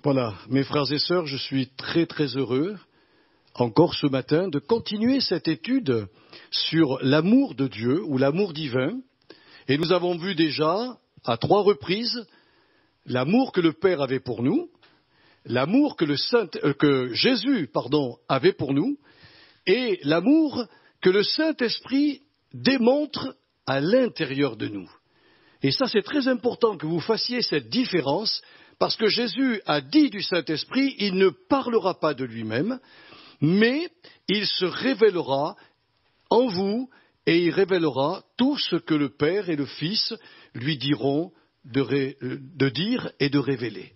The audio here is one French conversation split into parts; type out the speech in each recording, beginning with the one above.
Voilà, mes frères et sœurs, je suis très très heureux, encore ce matin, de continuer cette étude sur l'amour de Dieu ou l'amour divin. Et nous avons vu déjà, à 3 reprises, l'amour que le Père avait pour nous, l'amour que Jésus avait pour nous, et l'amour que le Saint-Esprit démontre à l'intérieur de nous. Et ça, c'est très important que vous fassiez cette différence, parce que Jésus a dit du Saint-Esprit, il ne parlera pas de lui-même, mais il se révélera en vous et il révélera tout ce que le Père et le Fils lui diront de dire et de révéler.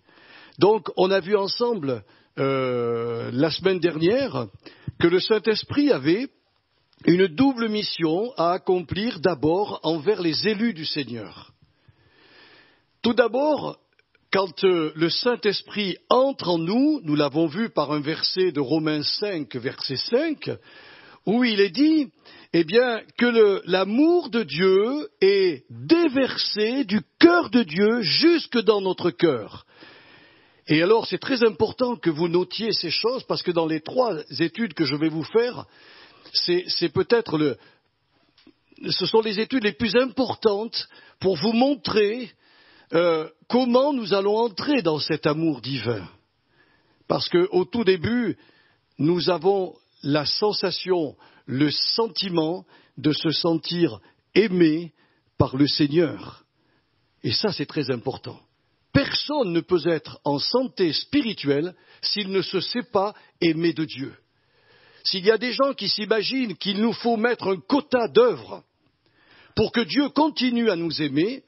Donc, on a vu ensemble la semaine dernière que le Saint-Esprit avait une double mission à accomplir d'abord envers les élus du Seigneur. Tout d'abord, quand le Saint-Esprit entre en nous, nous l'avons vu par un verset de Romains 5, verset 5, où il est dit que l'amour de Dieu est déversé du cœur de Dieu jusque dans notre cœur. Et alors, c'est très important que vous notiez ces choses, parce que dans les 3 études que je vais vous faire, c'est peut-être ce sont les études les plus importantes pour vous montrer comment nous allons entrer dans cet amour divin. Parce qu'au tout début, nous avons la sensation, le sentiment de se sentir aimé par le Seigneur. Et ça, c'est très important. Personne ne peut être en santé spirituelle s'il ne se sait pas aimé de Dieu. S'il y a des gens qui s'imaginent qu'il nous faut mettre un quota d'œuvres pour que Dieu continue à nous aimer,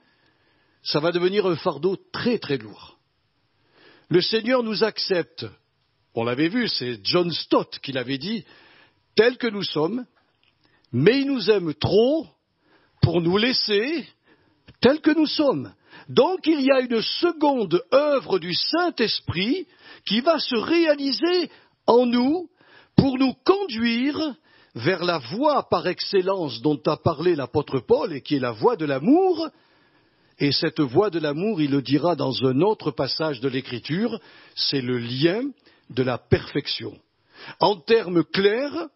ça va devenir un fardeau très très lourd. Le Seigneur nous accepte, on l'avait vu, c'est John Stott qui l'avait dit, tels que nous sommes, mais il nous aime trop pour nous laisser tels que nous sommes. Donc il y a une seconde œuvre du Saint-Esprit qui va se réaliser en nous pour nous conduire vers la voie par excellence dont a parlé l'apôtre Paul et qui est la voie de l'amour. Et cette voie de l'amour, il le dira dans un autre passage de l'Écriture, c'est le lien de la perfection. En termes clairs,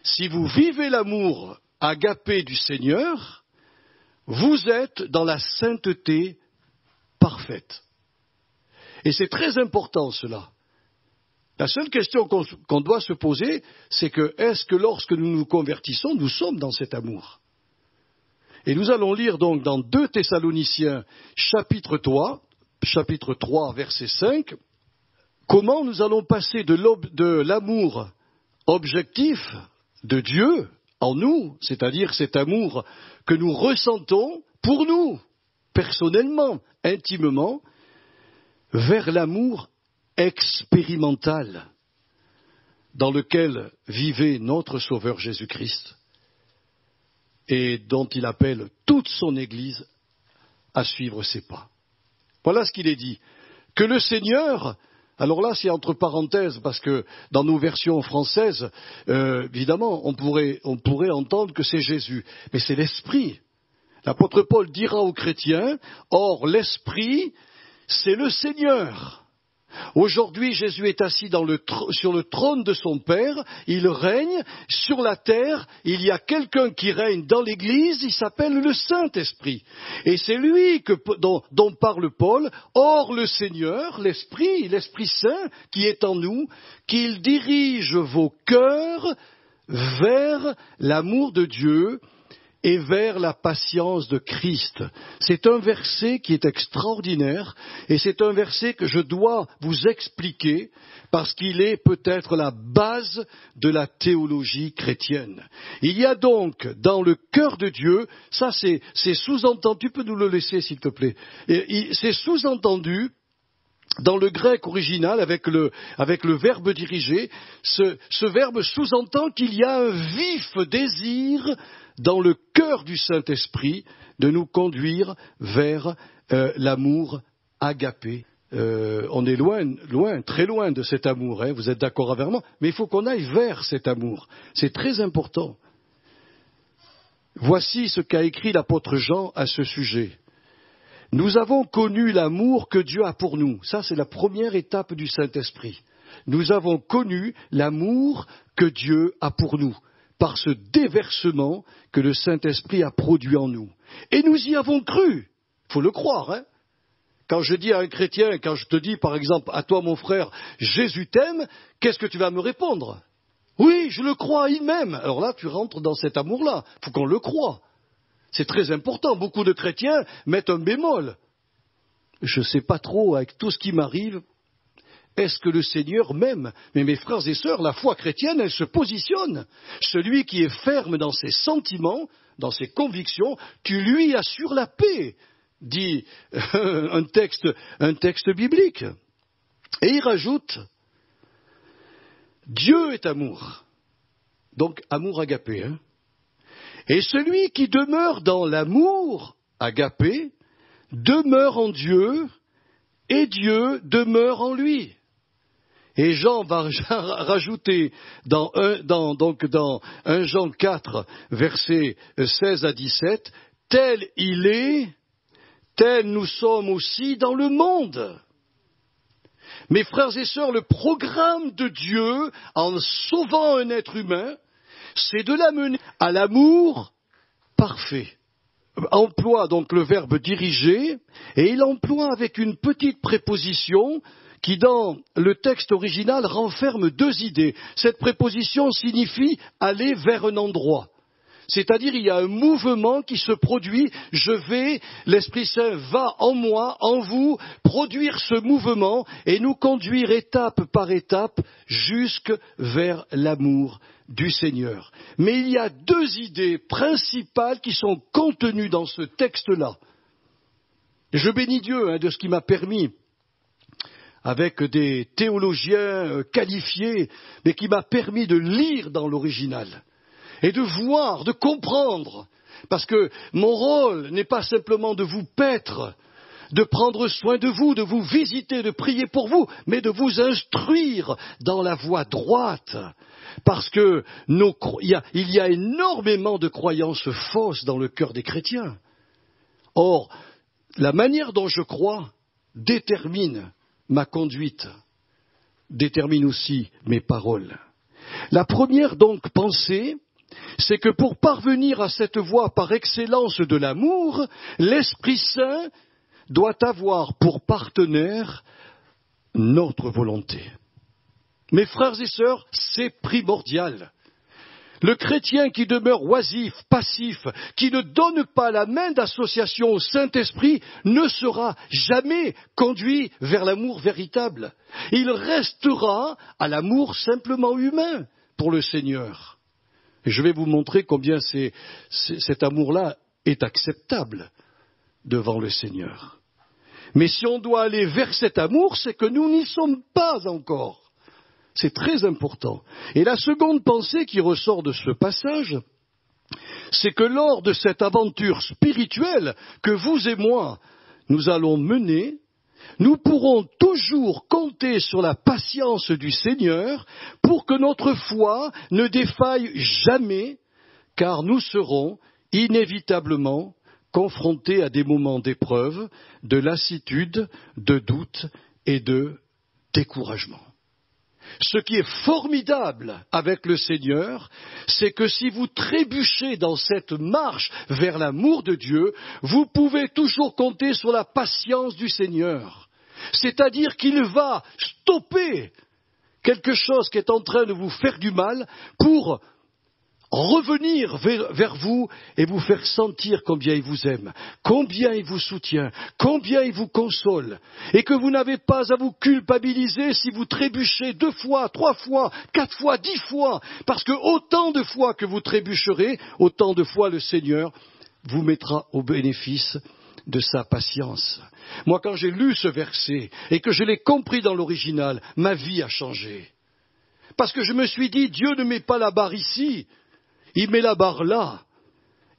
si vous vivez l'amour agapé du Seigneur, vous êtes dans la sainteté parfaite. Et c'est très important cela. La seule question qu'on doit se poser, c'est que est-ce que lorsque nous nous convertissons, nous sommes dans cet amour ? Et nous allons lire donc dans 2 Thessaloniciens, chapitre 3, verset 5, comment nous allons passer de l'amour objectif de Dieu en nous, c'est-à-dire cet amour que nous ressentons pour nous, personnellement, intimement, vers l'amour expérimental dans lequel vivait notre Sauveur Jésus-Christ et dont il appelle toute son Église à suivre ses pas. Voilà ce qu'il est dit. Que le Seigneur, alors là c'est entre parenthèses parce que dans nos versions françaises, évidemment on pourrait entendre que c'est Jésus, mais c'est l'Esprit. L'apôtre Paul dira aux chrétiens, or l'Esprit c'est le Seigneur. Aujourd'hui, Jésus est assis sur le trône de son Père, il règne sur la terre, il y a quelqu'un qui règne dans l'Église, il s'appelle le Saint-Esprit. Et c'est lui dont parle Paul, or le Seigneur, l'Esprit Saint qui est en nous, qu'il dirige vos cœurs vers l'amour de Dieu et vers la patience de Christ. C'est un verset qui est extraordinaire et c'est un verset que je dois vous expliquer parce qu'il est peut-être la base de la théologie chrétienne. Il y a donc dans le cœur de Dieu, ça c'est sous-entendu, tu peux nous le laisser s'il te plaît, c'est sous-entendu dans le grec original, avec le verbe diriger, ce verbe sous-entend qu'il y a un vif désir dans le cœur du Saint-Esprit de nous conduire vers l'amour agapé. On est loin, très loin de cet amour, hein, vous êtes d'accord avec moi, mais il faut qu'on aille vers cet amour. C'est très important. Voici ce qu'a écrit l'apôtre Jean à ce sujet. Nous avons connu l'amour que Dieu a pour nous. Ça, c'est la première étape du Saint-Esprit. Nous avons connu l'amour que Dieu a pour nous, par ce déversement que le Saint-Esprit a produit en nous. Et nous y avons cru. Il faut le croire, hein. Quand je dis à un chrétien, quand je te dis, par exemple, à toi, mon frère, Jésus t'aime, qu'est-ce que tu vas me répondre? Oui, je le crois, il m'aime. Alors là, tu rentres dans cet amour-là. Il faut qu'on le croie. C'est très important. Beaucoup de chrétiens mettent un bémol. Je ne sais pas trop, avec tout ce qui m'arrive, est-ce que le Seigneur m'aime? Mais mes frères et sœurs, la foi chrétienne, elle se positionne. Celui qui est ferme dans ses sentiments, dans ses convictions, tu lui assures la paix, dit un texte biblique. Et il rajoute, Dieu est amour. Donc amour agapé, hein. Et celui qui demeure dans l'amour agapé demeure en Dieu et Dieu demeure en lui. Et Jean va rajouter dans 1 Jean 4, versets 16 à 17, tel il est, tel nous sommes aussi dans le monde. Mes frères et sœurs, le programme de Dieu, en sauvant un être humain, c'est de l'amener à l'amour parfait. Emploie donc le verbe diriger, et il emploie avec une petite préposition qui, dans le texte original, renferme deux idées. Cette préposition signifie aller vers un endroit. C'est-à-dire, il y a un mouvement qui se produit, l'Esprit Saint va en moi, en vous, produire ce mouvement et nous conduire étape par étape jusque vers l'amour du Seigneur. Mais il y a deux idées principales qui sont contenues dans ce texte-là. Je bénis Dieu de ce qui m'a permis, avec des théologiens qualifiés, mais qui m'a permis de lire dans l'original. Et de voir, de comprendre, parce que mon rôle n'est pas simplement de vous paître, de prendre soin de vous visiter, de prier pour vous, mais de vous instruire dans la voie droite, parce que il y a énormément de croyances fausses dans le cœur des chrétiens. Or, la manière dont je crois détermine ma conduite, détermine aussi mes paroles. La première donc pensée, c'est que pour parvenir à cette voie par excellence de l'amour, l'Esprit Saint doit avoir pour partenaire notre volonté. Mes frères et sœurs, c'est primordial. Le chrétien qui demeure oisif, passif, qui ne donne pas la main d'association au Saint-Esprit, ne sera jamais conduit vers l'amour véritable. Il restera à l'amour simplement humain pour le Seigneur. Et je vais vous montrer combien cet amour-là est acceptable devant le Seigneur. Mais si on doit aller vers cet amour, c'est que nous n'y sommes pas encore. C'est très important. Et la seconde pensée qui ressort de ce passage, c'est que lors de cette aventure spirituelle que vous et moi, nous allons mener, nous pourrons toujours compter sur la patience du Seigneur pour que notre foi ne défaille jamais, car nous serons inévitablement confrontés à des moments d'épreuve, de lassitude, de doute et de découragement. Ce qui est formidable avec le Seigneur, c'est que si vous trébuchez dans cette marche vers l'amour de Dieu, vous pouvez toujours compter sur la patience du Seigneur. C'est-à-dire qu'il va stopper quelque chose qui est en train de vous faire du mal pour revenir vers vous et vous faire sentir combien il vous aime, combien il vous soutient, combien il vous console, et que vous n'avez pas à vous culpabiliser si vous trébuchez 2 fois, 3 fois, 4 fois, 10 fois, parce que autant de fois que vous trébucherez, autant de fois le Seigneur vous mettra au bénéfice de sa patience. Moi, quand j'ai lu ce verset et que je l'ai compris dans l'original, ma vie a changé. Parce que je me suis dit, Dieu ne met pas la barre ici, il met la barre là.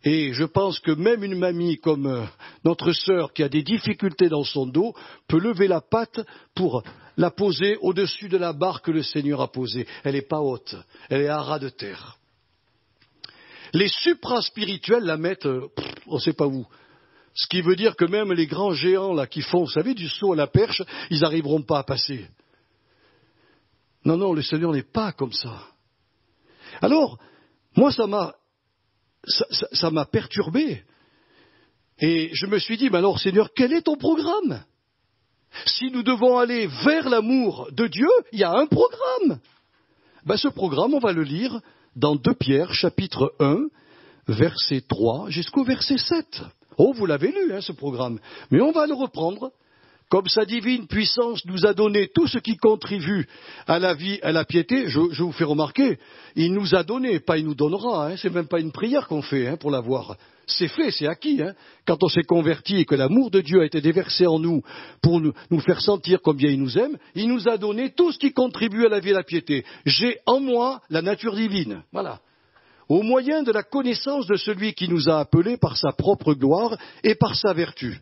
Et je pense que même une mamie comme notre sœur qui a des difficultés dans son dos peut lever la patte pour la poser au-dessus de la barre que le Seigneur a posée. Elle n'est pas haute, elle est à ras de terre. Les supraspirituels la mettent, on ne sait pas où. Ce qui veut dire que même les grands géants là qui font, vous savez, du saut à la perche, ils n'arriveront pas à passer. Non, non, le Seigneur n'est pas comme ça. Alors, moi, ça m'a perturbé. Et je me suis dit, mais alors Seigneur, quel est ton programme? Si nous devons aller vers l'amour de Dieu, il y a un programme. Ce programme, on va le lire dans 2 Pierre, chapitre 1, verset 3 jusqu'au verset 7. Oh, vous l'avez lu, ce programme. Mais on va le reprendre. Comme sa divine puissance nous a donné tout ce qui contribue à la vie, à la piété, je vous fais remarquer, il nous a donné, pas il nous donnera, c'est même pas une prière qu'on fait pour l'avoir. C'est fait, c'est acquis. Quand on s'est converti et que l'amour de Dieu a été déversé en nous pour nous faire sentir combien il nous aime, il nous a donné tout ce qui contribue à la vie et à la piété. J'ai en moi la nature divine. Voilà. Au moyen de la connaissance de celui qui nous a appelés par sa propre gloire et par sa vertu,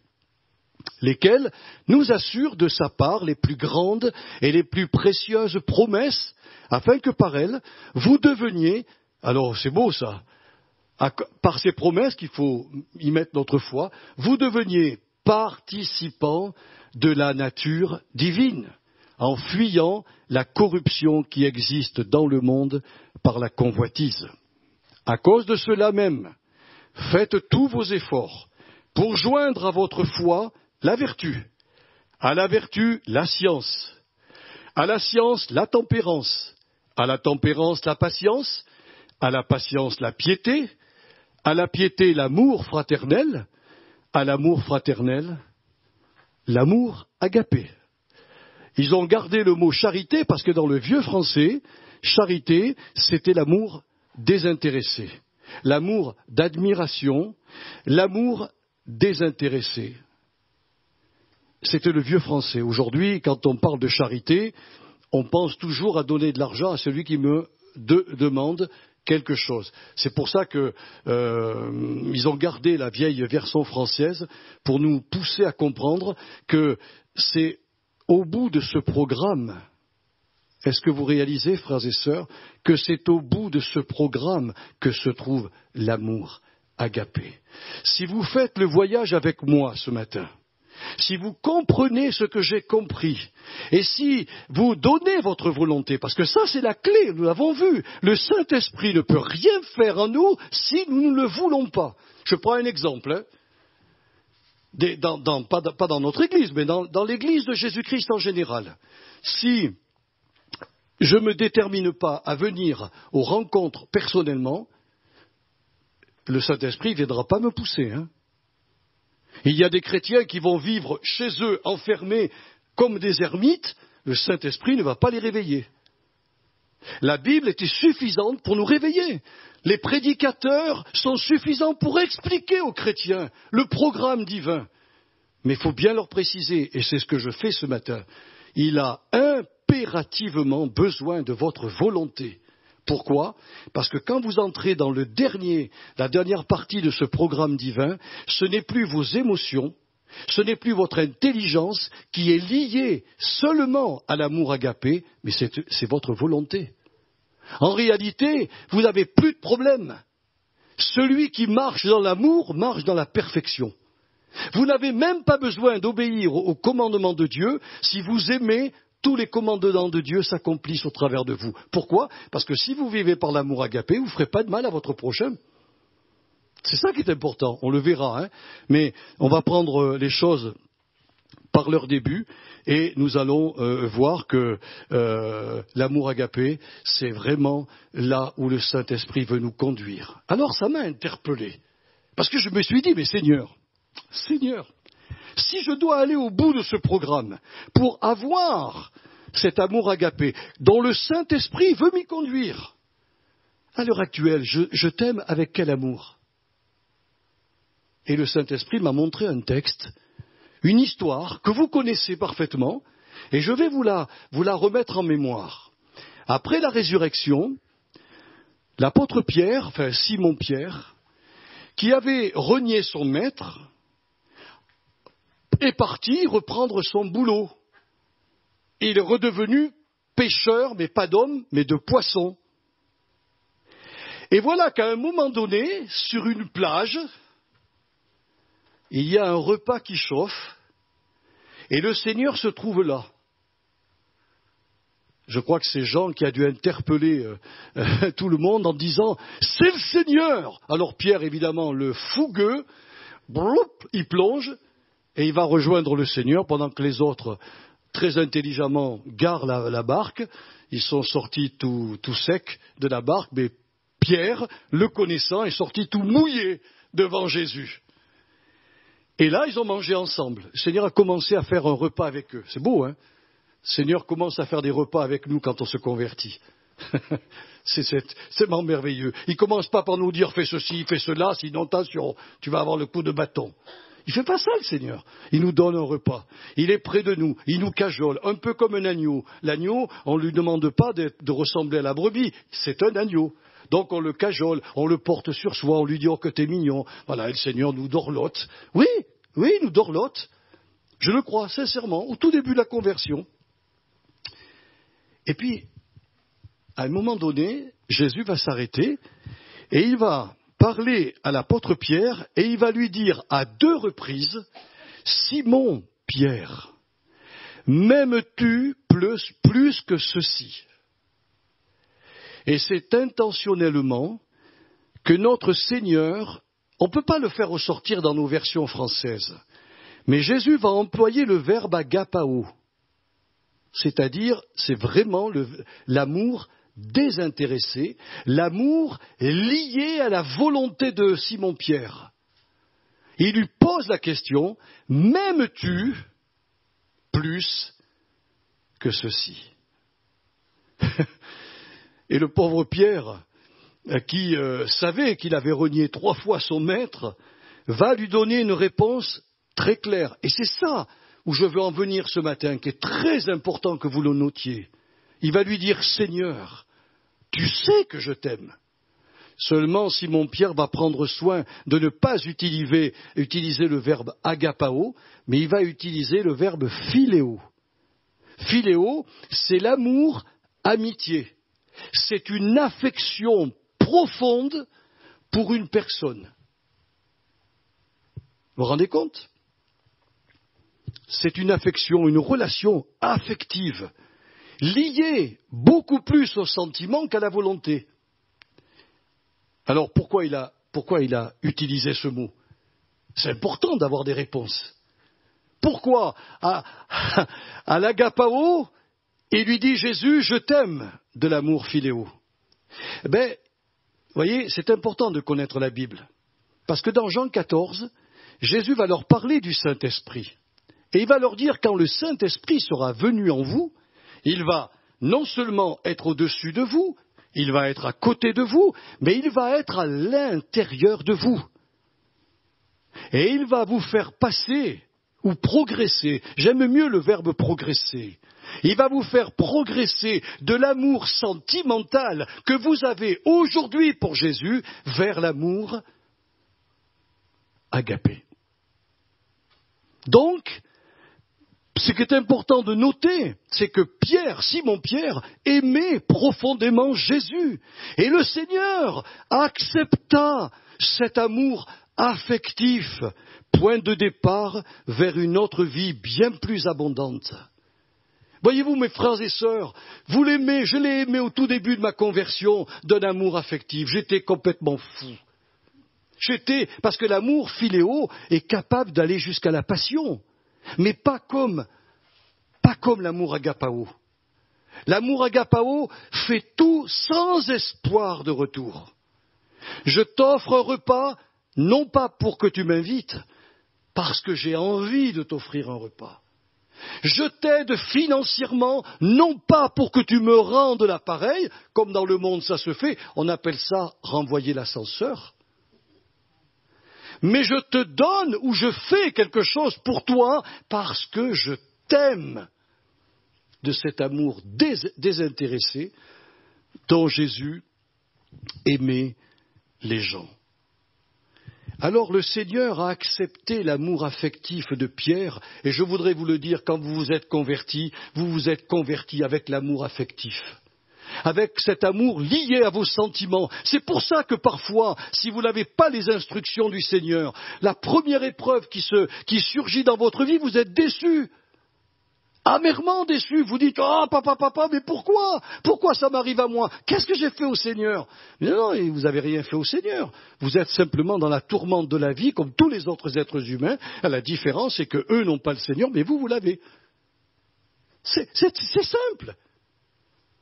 lesquels nous assurent de sa part les plus grandes et les plus précieuses promesses, afin que par elles, vous deveniez, alors c'est beau ça, par ces promesses qu'il faut y mettre notre foi, vous deveniez participants de la nature divine, en fuyant la corruption qui existe dans le monde par la convoitise. À cause de cela même, faites tous vos efforts pour joindre à votre foi la vertu, à la vertu la science, à la science la tempérance, à la tempérance la patience, à la patience la piété, à la piété l'amour fraternel, à l'amour fraternel l'amour agapé. Ils ont gardé le mot charité parce que dans le vieux français, charité, c'était l'amour désintéressé, l'amour d'admiration, l'amour désintéressé. C'était le vieux français. Aujourd'hui, quand on parle de charité, on pense toujours à donner de l'argent à celui qui me demande quelque chose. C'est pour ça qu'ils ont gardé la vieille version française pour nous pousser à comprendre que c'est au bout de ce programme. Est-ce que vous réalisez, frères et sœurs, que c'est au bout de ce programme que se trouve l'amour agapé? Si vous faites le voyage avec moi ce matin, si vous comprenez ce que j'ai compris, et si vous donnez votre volonté, parce que ça c'est la clé, nous l'avons vu, le Saint-Esprit ne peut rien faire en nous si nous ne le voulons pas. Je prends un exemple, pas dans notre Église, mais dans l'Église de Jésus-Christ en général. Si je ne me détermine pas à venir aux rencontres personnellement, le Saint-Esprit ne viendra pas me pousser. Il y a des chrétiens qui vont vivre chez eux, enfermés comme des ermites, le Saint-Esprit ne va pas les réveiller. La Bible était suffisante pour nous réveiller. Les prédicateurs sont suffisants pour expliquer aux chrétiens le programme divin. Mais il faut bien leur préciser, et c'est ce que je fais ce matin, il a impérativement besoin de votre volonté. Pourquoi? Parce que quand vous entrez dans la dernière partie de ce programme divin, ce n'est plus vos émotions, ce n'est plus votre intelligence qui est liée seulement à l'amour agapé, mais c'est votre volonté. En réalité, vous n'avez plus de problème. Celui qui marche dans l'amour marche dans la perfection. Vous n'avez même pas besoin d'obéir aux commandements de Dieu si vous aimez. Tous les commandements de Dieu s'accomplissent au travers de vous. Pourquoi? Parce que si vous vivez par l'amour agapé, vous ne ferez pas de mal à votre prochain. C'est ça qui est important, on le verra. Mais on va prendre les choses par leur début et nous allons voir que l'amour agapé, c'est vraiment là où le Saint-Esprit veut nous conduire. Alors ça m'a interpellé, parce que je me suis dit, mais Seigneur, si je dois aller au bout de ce programme pour avoir cet amour agapé dont le Saint-Esprit veut m'y conduire, à l'heure actuelle, je t'aime avec quel amour? Et le Saint-Esprit m'a montré un texte, une histoire que vous connaissez parfaitement, et je vais vous la remettre en mémoire. Après la résurrection, l'apôtre Pierre, Simon Pierre, qui avait renié son maître, est parti reprendre son boulot. Il est redevenu pêcheur, mais pas d'hommes, mais de poissons. Et voilà qu'à un moment donné, sur une plage, il y a un repas qui chauffe, et le Seigneur se trouve là. Je crois que c'est Jean qui a dû interpeller tout le monde en disant « C'est le Seigneur !» Alors Pierre, évidemment, le fougueux, il plonge et il va rejoindre le Seigneur pendant que les autres, très intelligemment, garent la barque. Ils sont sortis tout secs de la barque, mais Pierre, le connaissant, est sorti tout mouillé devant Jésus. Et là, ils ont mangé ensemble. Le Seigneur a commencé à faire un repas avec eux. C'est beau, hein ? Le Seigneur commence à faire des repas avec nous quand on se convertit. C'est tellement merveilleux. Il ne commence pas par nous dire « fais ceci, fais cela, sinon attention, tu vas avoir le coup de bâton ». Il ne fait pas ça, le Seigneur. Il nous donne un repas. Il est près de nous. Il nous cajole, un peu comme un agneau. L'agneau, on ne lui demande pas de ressembler à la brebis. C'est un agneau. Donc on le cajole, on le porte sur soi, on lui dit « oh que t'es mignon ». Voilà, et le Seigneur nous dorlote. Oui, il nous dorlote. Je le crois, sincèrement, au tout début de la conversion. Et puis, à un moment donné, Jésus va s'arrêter et il va parler à l'apôtre Pierre et il va lui dire à 2 reprises « Simon Pierre, m'aimes-tu plus que ceci ?» Et c'est intentionnellement que notre Seigneur, on ne peut pas le faire ressortir dans nos versions françaises, mais Jésus va employer le verbe agapao. C'est-à-dire, c'est vraiment l'amour désintéressé, l'amour lié à la volonté de Simon-Pierre. Il lui pose la question, « M'aimes-tu plus que ceci ?» Et le pauvre Pierre, qui savait qu'il avait renié 3 fois son maître, va lui donner une réponse très claire. Et c'est ça où je veux en venir ce matin, qui est très important que vous le notiez. Il va lui dire « Seigneur, tu sais que je t'aime ». Seulement, Simon-Pierre va prendre soin de ne pas utiliser le verbe agapao, mais il va utiliser le verbe philéo. Philéo, c'est l'amour amitié. C'est une affection profonde pour une personne. Vous vous rendez compte ? C'est une affection, une relation affective, liée beaucoup plus au sentiment qu'à la volonté. Alors pourquoi il a utilisé ce mot ? C'est important d'avoir des réponses. Pourquoi à l'agapao, il lui dit Jésus, je t'aime, de l'amour philéo. Vous voyez, c'est important de connaître la Bible. Parce que dans Jean 14, Jésus va leur parler du Saint-Esprit. Et il va leur dire, quand le Saint-Esprit sera venu en vous, il va non seulement être au-dessus de vous, il va être à côté de vous, mais il va être à l'intérieur de vous. Et il va vous faire passer ou progresser, j'aime mieux le verbe progresser, il va vous faire progresser de l'amour sentimental que vous avez aujourd'hui pour Jésus vers l'amour agapé. Donc, ce qui est important de noter, c'est que Simon-Pierre, aimait profondément Jésus. Et le Seigneur accepta cet amour affectif, point de départ vers une autre vie bien plus abondante. Voyez-vous, mes frères et sœurs, vous l'aimez, je l'ai aimé au tout début de ma conversion d'un amour affectif. J'étais complètement fou. Parce que l'amour philéo est capable d'aller jusqu'à la passion. Mais pas comme l'amour agapao. L'amour agapao fait tout sans espoir de retour. Je t'offre un repas, non pas pour que tu m'invites, parce que j'ai envie de t'offrir un repas. Je t'aide financièrement, non pas pour que tu me rendes l'appareil, comme dans le monde ça se fait, on appelle ça renvoyer l'ascenseur. Mais je te donne ou je fais quelque chose pour toi parce que je t'aime, de cet amour désintéressé dont Jésus aimait les gens. Alors le Seigneur a accepté l'amour affectif de Pierre, et je voudrais vous le dire, quand vous vous êtes converti avec l'amour affectif. avec cet amour lié à vos sentiments. C'est pour ça que parfois, si vous n'avez pas les instructions du Seigneur, la première épreuve qui surgit dans votre vie, vous êtes déçus. Amèrement déçus, vous dites « Ah, papa, mais pourquoi? Pourquoi ça m'arrive à moi? Qu'est-ce que j'ai fait au Seigneur ?» Mais non, vous n'avez rien fait au Seigneur. Vous êtes simplement dans la tourmente de la vie, comme tous les autres êtres humains. La différence, c'est qu'eux n'ont pas le Seigneur, mais vous l'avez. C'est simple.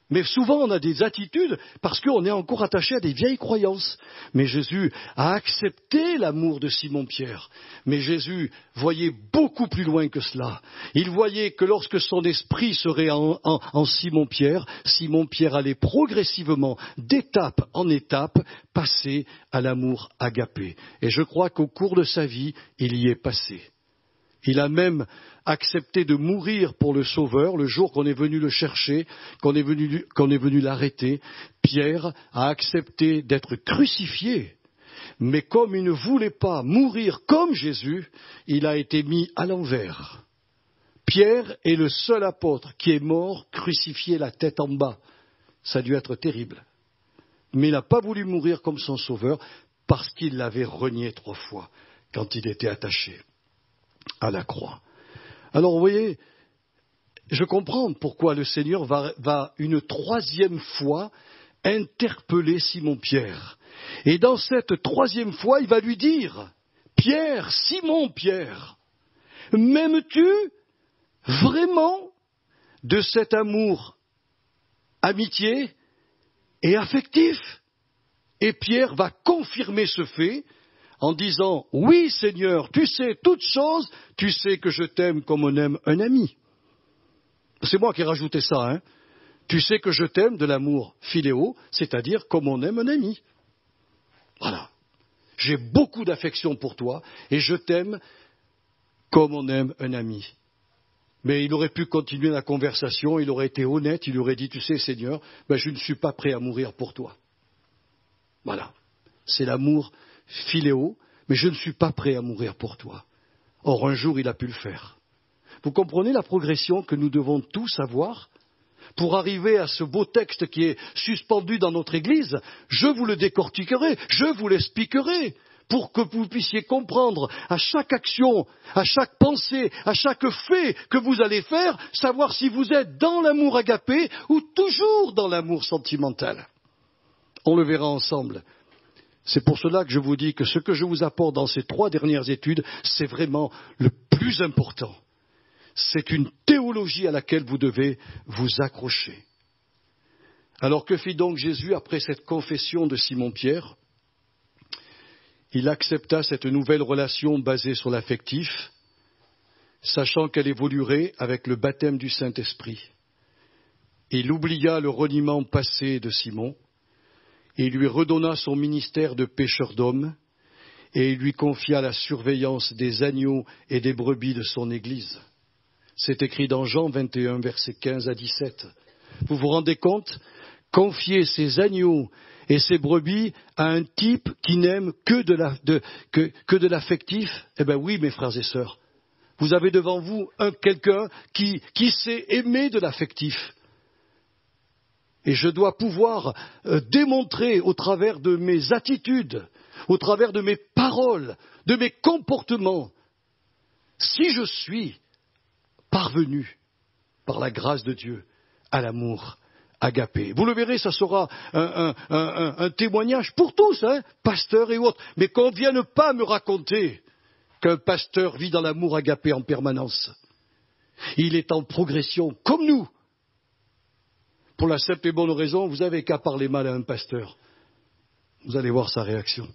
Mais souvent, on a des attitudes parce qu'on est encore attaché à des vieilles croyances. Mais Jésus a accepté l'amour de Simon-Pierre. Mais Jésus voyait beaucoup plus loin que cela. Il voyait que lorsque son esprit serait en Simon-Pierre, Simon-Pierre allait progressivement, d'étape en étape, passer à l'amour agapé. Et je crois qu'au cours de sa vie, il y est passé. Il a même accepté de mourir pour le Sauveur le jour qu'on est venu le chercher, qu'on est venu l'arrêter. Pierre a accepté d'être crucifié, mais comme il ne voulait pas mourir comme Jésus, il a été mis à l'envers. Pierre est le seul apôtre qui est mort crucifié la tête en bas. Ça a dû être terrible. Mais il n'a pas voulu mourir comme son Sauveur parce qu'il l'avait renié 3 fois quand il était attaché à la croix. Alors vous voyez, je comprends pourquoi le Seigneur va une 3e fois interpeller Simon-Pierre. Et dans cette 3e fois, il va lui dire « Pierre, Simon Pierre, m'aimes-tu vraiment de cet amour amitié et affectif ?» Et Pierre va confirmer ce fait en disant « Oui, Seigneur, tu sais toutes choses, tu sais que je t'aime comme on aime un ami. » C'est moi qui ai rajouté ça, hein. Tu sais que je t'aime de l'amour philéo, c'est-à-dire comme on aime un ami. Voilà. J'ai beaucoup d'affection pour toi et je t'aime comme on aime un ami. Mais il aurait pu continuer la conversation, il aurait été honnête, il aurait dit « Tu sais, Seigneur, je ne suis pas prêt à mourir pour toi. » Voilà. C'est l'amour philéo, mais je ne suis pas prêt à mourir pour toi. Or, un jour, il a pu le faire. Vous comprenez la progression que nous devons tous avoir pour arriver à ce beau texte qui est suspendu dans notre Église? Je vous le décortiquerai, je vous l'expliquerai, pour que vous puissiez comprendre à chaque action, à chaque pensée, à chaque fait que vous allez faire, savoir si vous êtes dans l'amour agapé ou toujours dans l'amour sentimental. On le verra ensemble. C'est pour cela que je vous dis que ce que je vous apporte dans ces 3 dernières études, c'est vraiment le plus important. C'est une théologie à laquelle vous devez vous accrocher. Alors que fit donc Jésus après cette confession de Simon-Pierre? Il accepta cette nouvelle relation basée sur l'affectif, sachant qu'elle évoluerait avec le baptême du Saint-Esprit. Il oublia le reniement passé de Simon, et il lui redonna son ministère de pêcheur d'hommes, et il lui confia la surveillance des agneaux et des brebis de son Église. C'est écrit dans Jean 21, versets 15 à 17. Vous vous rendez compte? Confier ses agneaux et ses brebis à un type qui n'aime que de l'affectif? Eh bien oui, mes frères et sœurs. Vous avez devant vous quelqu'un qui sait aimer de l'affectif. Et je dois pouvoir démontrer au travers de mes attitudes, au travers de mes paroles, de mes comportements, si je suis parvenu, par la grâce de Dieu, à l'amour agapé. Vous le verrez, ça sera un témoignage pour tous, hein, pasteurs et autres. Mais qu'on ne vienne pas me raconter qu'un pasteur vit dans l'amour agapé en permanence. Il est en progression, comme nous. Pour la simple et bonne raison, vous avez qu'à parler mal à un pasteur. Vous allez voir sa réaction.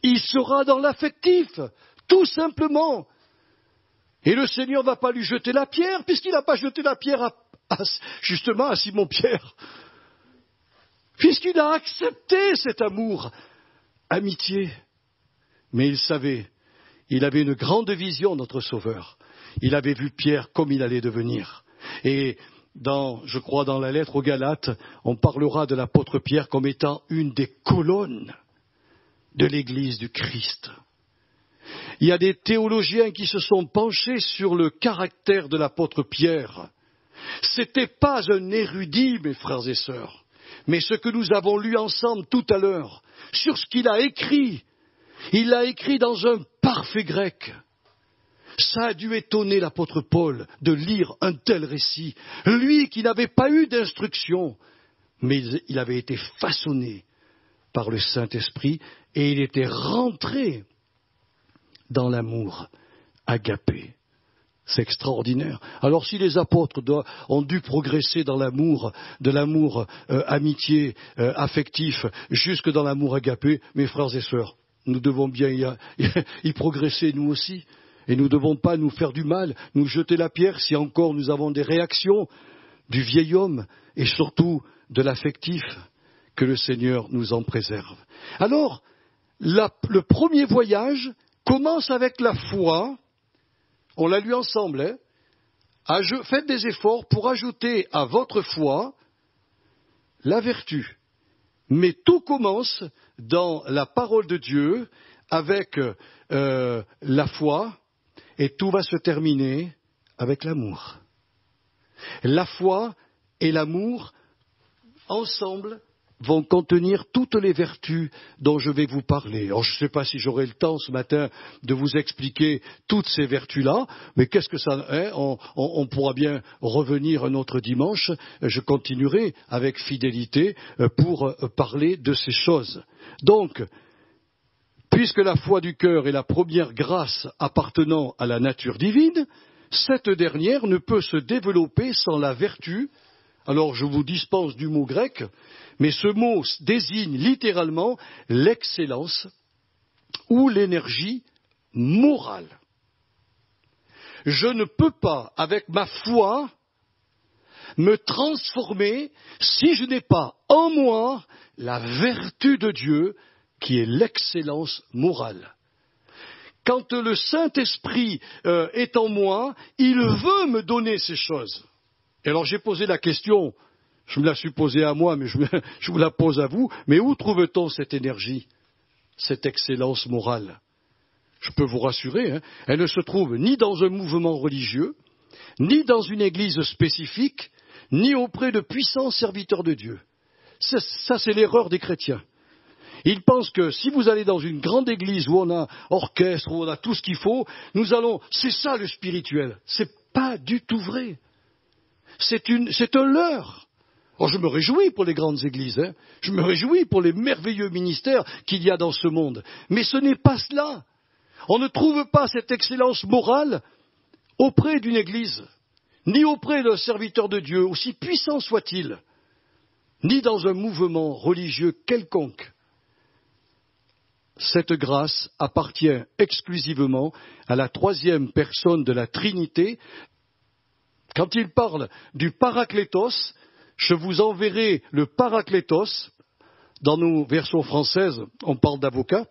Il sera dans l'affectif, tout simplement. Et le Seigneur ne va pas lui jeter la pierre, puisqu'il n'a pas jeté la pierre justement à Simon-Pierre. Puisqu'il a accepté cet amour, amitié. Mais il savait, il avait une grande vision, notre Sauveur. Il avait vu Pierre comme il allait devenir. Et je crois dans la lettre aux Galates, on parlera de l'apôtre Pierre comme étant une des colonnes de l'Église du Christ. Il y a des théologiens qui se sont penchés sur le caractère de l'apôtre Pierre C'était pas un érudit, mes frères et sœurs, mais ce que nous avons lu ensemble tout à l'heure, sur ce qu'il a écrit. Il l'a écrit dans un parfait grec. Ça a dû étonner l'apôtre Paul de lire un tel récit. Lui qui n'avait pas eu d'instruction, mais il avait été façonné par le Saint-Esprit et il était rentré dans l'amour agapé. C'est extraordinaire. Alors si les apôtres ont dû progresser dans l'amour, de l'amour amitié, affectif, jusque dans l'amour agapé, mes frères et sœurs, nous devons bien y progresser nous aussi. Et nous ne devons pas nous faire du mal, nous jeter la pierre si encore nous avons des réactions du vieil homme et surtout de l'affectif, que le Seigneur nous en préserve. Alors, le premier voyage commence avec la foi. On l'a lu ensemble. Faites des efforts pour ajouter à votre foi la vertu. Mais tout commence dans la parole de Dieu avec la foi et tout va se terminer avec l'amour. La foi et l'amour, ensemble, vont contenir toutes les vertus dont je vais vous parler. Alors, je ne sais pas si j'aurai le temps ce matin de vous expliquer toutes ces vertus-là, mais qu'est-ce que ça est? On pourra bien revenir un autre dimanche. Je continuerai avec fidélité pour parler de ces choses. Donc, puisque la foi du cœur est la première grâce appartenant à la nature divine, cette dernière ne peut se développer sans la vertu. Alors je vous dispense du mot grec, mais ce mot désigne littéralement l'excellence ou l'énergie morale. Je ne peux pas, avec ma foi, me transformer si je n'ai pas en moi la vertu de Dieu qui est l'excellence morale. Quand le Saint-Esprit est en moi, il veut me donner ces choses. Et alors j'ai posé la question, je me la suis posée à moi, mais je vous la pose à vous, mais où trouve-t-on cette énergie, cette excellence morale? Je peux vous rassurer, elle ne se trouve ni dans un mouvement religieux, ni dans une église spécifique, ni auprès de puissants serviteurs de Dieu. Ça, c'est l'erreur des chrétiens. Ils pensent que si vous allez dans une grande église où on a orchestre, où on a tout ce qu'il faut, c'est ça le spirituel. C'est pas du tout vrai. C'est un leurre. Oh, je me réjouis pour les grandes églises, je me réjouis pour les merveilleux ministères qu'il y a dans ce monde. Mais ce n'est pas cela. On ne trouve pas cette excellence morale auprès d'une église, ni auprès d'un serviteur de Dieu, aussi puissant soit-il, ni dans un mouvement religieux quelconque. Cette grâce appartient exclusivement à la troisième personne de la Trinité. Quand il parle du Paraklétos, je vous enverrai le Paraklétos. Dans nos versions françaises, on parle d'avocat.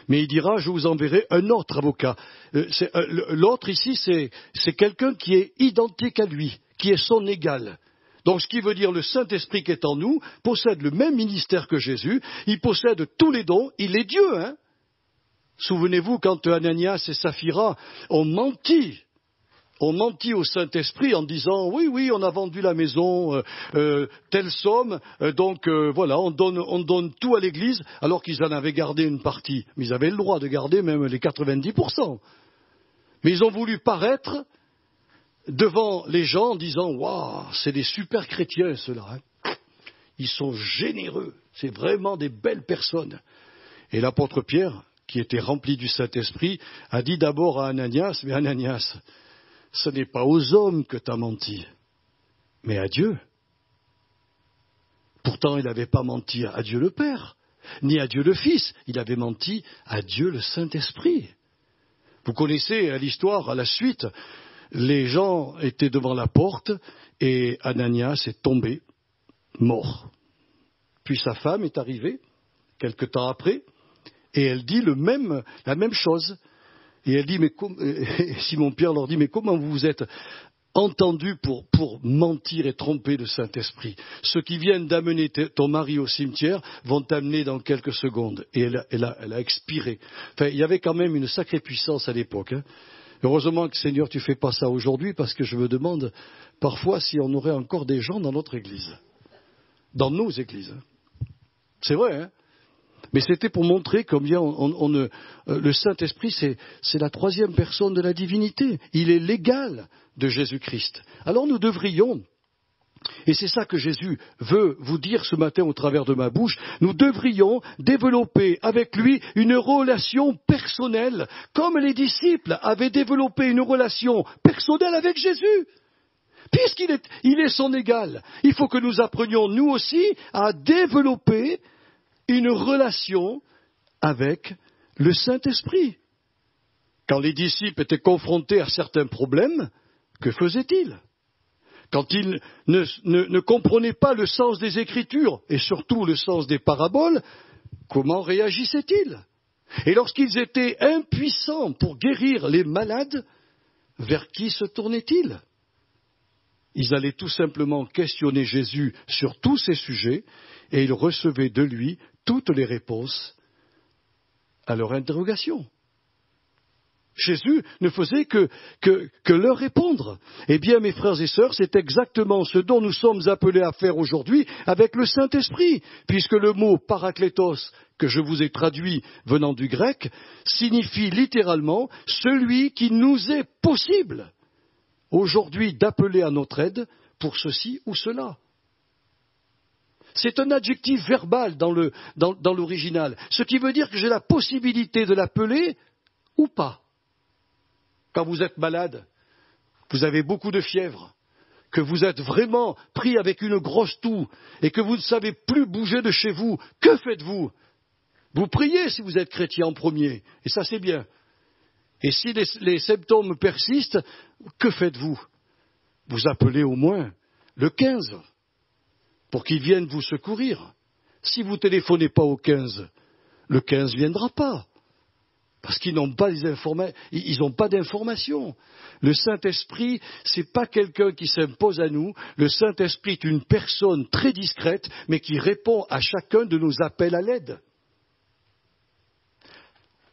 Mais il dira, je vous enverrai un autre avocat. L'autre ici, c'est quelqu'un qui est identique à lui, qui est son égal. Donc ce qui veut dire le Saint-Esprit qui est en nous possède le même ministère que Jésus, il possède tous les dons, il est Dieu. Souvenez-vous quand Ananias et Saphira ont menti au Saint-Esprit en disant oui, on a vendu la maison, telle somme, donc voilà, on donne tout à l'Église, alors qu'ils en avaient gardé une partie. Mais ils avaient le droit de garder même les 90%. Mais ils ont voulu paraître devant les gens en disant waouh, c'est des super chrétiens ceux-là. Ils sont généreux, c'est vraiment des belles personnes. Et l'apôtre Pierre, qui était rempli du Saint-Esprit, a dit d'abord à Ananias, mais Ananias, ce n'est pas aux hommes que tu as menti, mais à Dieu. Pourtant, il n'avait pas menti à Dieu le Père, ni à Dieu le Fils, il avait menti à Dieu le Saint-Esprit. Vous connaissez l'histoire à la suite, les gens étaient devant la porte et Ananias est tombé, mort. Puis sa femme est arrivée, quelque temps après, et elle dit la même chose. Et elle dit, Simon-Pierre leur dit, mais comment vous vous êtes entendus pour mentir et tromper le Saint-Esprit? Ceux qui viennent d'amener ton mari au cimetière vont t'amener dans quelques secondes. Et elle a expiré. Enfin, il y avait quand même une sacrée puissance à l'époque. Heureusement que Seigneur, tu ne fais pas ça aujourd'hui, parce que je me demande parfois si on aurait encore des gens dans notre Église, dans nos églises. C'est vrai, hein? Mais c'était pour montrer combien le Saint-Esprit, c'est la troisième personne de la divinité. Il est l'égal de Jésus-Christ. Alors nous devrions, et c'est ça que Jésus veut vous dire ce matin au travers de ma bouche, nous devrions développer avec lui une relation personnelle, comme les disciples avaient développé une relation personnelle avec Jésus. Puisqu'il est son égal, il faut que nous apprenions, nous aussi, à développer une relation avec le Saint-Esprit. Quand les disciples étaient confrontés à certains problèmes, que faisaient-ils? Quand ils ne comprenaient pas le sens des Écritures, et surtout le sens des paraboles, comment réagissaient-ils? Et lorsqu'ils étaient impuissants pour guérir les malades, vers qui se tournaient-ils? Ils allaient tout simplement questionner Jésus sur tous ces sujets, et ils recevaient de lui toutes les réponses à leurs interrogations. Jésus ne faisait que leur répondre. Eh bien, mes frères et sœurs, c'est exactement ce dont nous sommes appelés à faire aujourd'hui avec le Saint-Esprit, puisque le mot paraklétos, que je vous ai traduit venant du grec, signifie littéralement « celui qui nous est possible » aujourd'hui d'appeler à notre aide pour ceci ou cela. C'est un adjectif verbal dans l'original, ce qui veut dire que j'ai la possibilité de l'appeler ou pas. Quand vous êtes malade, vous avez beaucoup de fièvre, que vous êtes vraiment pris avec une grosse toux et que vous ne savez plus bouger de chez vous, que faites-vous? Vous priez si vous êtes chrétien en premier, et ça c'est bien. Et si les symptômes persistent, que faites-vous? Vous appelez au moins le 15 pour qu'il vienne vous secourir. Si vous ne téléphonez pas au 15, le 15 ne viendra pas. Parce qu'ils n'ont pas d'informations. Le Saint-Esprit, ce n'est pas quelqu'un qui s'impose à nous. Le Saint-Esprit est une personne très discrète, mais qui répond à chacun de nos appels à l'aide.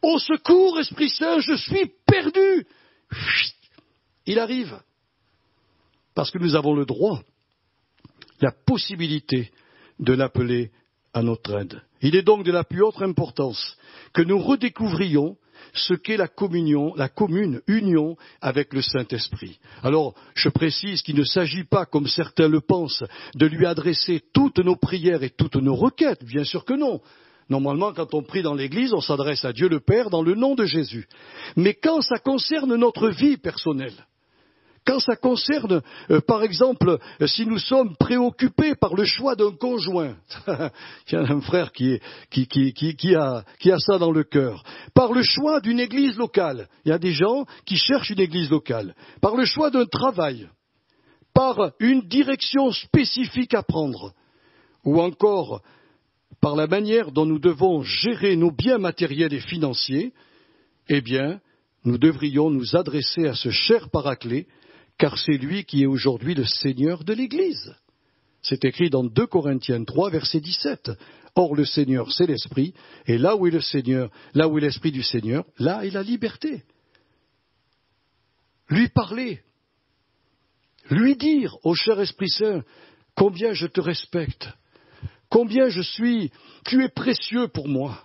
Au secours, Esprit Saint, je suis perdu. Il arrive. Parce que nous avons le droit, la possibilité de l'appeler à notre aide. Il est donc de la plus haute importance que nous redécouvrions ce qu'est la communion, la commune union avec le Saint-Esprit. Alors, je précise qu'il ne s'agit pas, comme certains le pensent, de lui adresser toutes nos prières et toutes nos requêtes. Bien sûr que non. Normalement, quand on prie dans l'Église, on s'adresse à Dieu le Père dans le nom de Jésus. Mais quand ça concerne notre vie personnelle, quand ça concerne, par exemple, si nous sommes préoccupés par le choix d'un conjoint, il y a un frère qui a ça dans le cœur, par le choix d'une église locale, il y a des gens qui cherchent une église locale, par le choix d'un travail, par une direction spécifique à prendre, ou encore par la manière dont nous devons gérer nos biens matériels et financiers, eh bien, nous devrions nous adresser à ce cher Paraclet, car c'est lui qui est aujourd'hui le Seigneur de l'Église. C'est écrit dans 2 Corinthiens 3, verset 17. Or, le Seigneur, c'est l'Esprit, et là où est le Seigneur, là où est l'Esprit du Seigneur, là est la liberté. Lui parler, lui dire au cher Esprit Saint, combien je te respecte, combien tu es précieux pour moi.